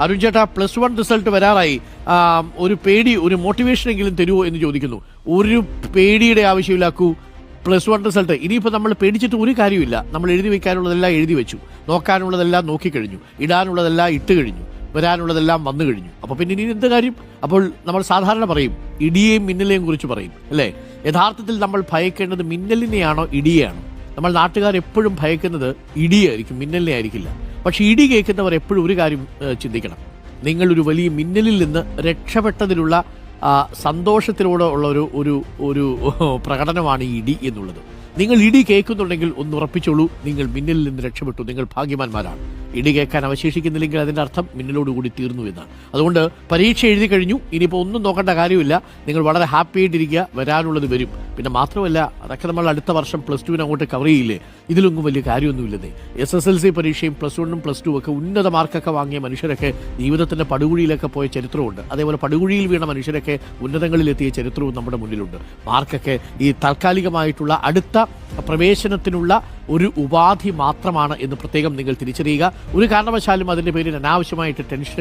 അരുൺ ചേട്ടാ, +1 റിസൾട്ട് വരാറായി. ഒരു പേടി, ഒരു മോട്ടിവേഷനെങ്കിലും തരുമോ എന്ന് ചോദിക്കുന്നു. ഒരു പേടിയുടെ ആവശ്യമില്ലാക്കൂ. +1 റിസൾട്ട് ഇനിയിപ്പോൾ നമ്മൾ പേടിച്ചിട്ട് ഒരു കാര്യമില്ല. നമ്മൾ എഴുതി വെക്കാനുള്ളതെല്ലാം എഴുതി വെച്ചു, നോക്കാനുള്ളതെല്ലാം നോക്കിക്കഴിഞ്ഞു, ഇടാനുള്ളതെല്ലാം ഇട്ട് കഴിഞ്ഞു, വരാനുള്ളതെല്ലാം വന്നു കഴിഞ്ഞു. അപ്പോൾ പിന്നെ ഇനി എന്ത് കാര്യം? അപ്പോൾ നമ്മൾ സാധാരണ പറയും, ഇടിയെയും മിന്നലെയും കുറിച്ച് പറയും അല്ലേ? യഥാർത്ഥത്തിൽ നമ്മൾ ഭയക്കേണ്ടത് മിന്നലിനെയാണോ ഇടിയെയാണോ? നമ്മൾ നാട്ടുകാർ എപ്പോഴും ഭയക്കുന്നത് ഇടിയായിരിക്കും, മിന്നലിനെ ആയിരിക്കില്ല. പക്ഷെ ഇടി കേൾക്കുന്നവർ എപ്പോഴും ഒരു കാര്യം ചിന്തിക്കണം. നിങ്ങളൊരു വലിയ മിന്നലിൽ നിന്ന് രക്ഷപ്പെട്ടതിലുള്ള സന്തോഷത്തിലൂടെ ഉള്ള ഒരു പ്രകടനമാണ് ഈ ഇടി എന്നുള്ളത്. നിങ്ങൾ ഇടി കേൾക്കുന്നുണ്ടെങ്കിൽ ഒന്ന് ഉറപ്പിച്ചോളൂ, നിങ്ങൾ മിന്നലിൽ നിന്ന് രക്ഷപ്പെട്ടു, നിങ്ങൾ ഭാഗ്യവാന്മാരാണ്. ഇടി കേൾക്കാൻ അവശേഷിക്കുന്നില്ലെങ്കിൽ അതിൻ്റെ അർത്ഥം മിന്നലോടുകൂടി തീർന്നു എന്നാണ്. അതുകൊണ്ട് പരീക്ഷ എഴുതി കഴിഞ്ഞു, ഇനിയിപ്പോൾ ഒന്നും നോക്കേണ്ട കാര്യമില്ല. നിങ്ങൾ വളരെ ഹാപ്പി ആയിട്ടിരിക്കുക, വരാനുള്ളത് വരും. പിന്നെ മാത്രമല്ല, അതൊക്കെ നമ്മൾ അടുത്ത വർഷം +2 അങ്ങോട്ട് കവർ ചെയ്യില്ലേ? ഇതിലൊന്നും വലിയ കാര്യമൊന്നുമില്ലെന്നേ. SSLC പരീക്ഷയും +1ഉം +2 ഒക്കെ ഉന്നത മാർക്കൊക്കെ വാങ്ങിയ മനുഷ്യരൊക്കെ ജീവിതത്തിൻ്റെ പടുകുഴിയിലൊക്കെ പോയ ചരിത്രമുണ്ട്. അതേപോലെ പടുകുഴിയിൽ വീണ മനുഷ്യരൊക്കെ ഉന്നതങ്ങളിലെത്തിയ ചരിത്രവും നമ്മുടെ മുന്നിലുണ്ട്. മാർക്കൊക്കെ ഈ താൽക്കാലികമായിട്ടുള്ള അടുത്ത പ്രവേശനത്തിനുള്ള ഒരു ഉപാധി മാത്രമാണ് എന്ന് പ്രത്യേകം നിങ്ങൾ തിരിച്ചറിയുക. ഒരു കാരണവശാലും അതിൻ്റെ പേരിൽ അനാവശ്യമായിട്ട് ടെൻഷൻ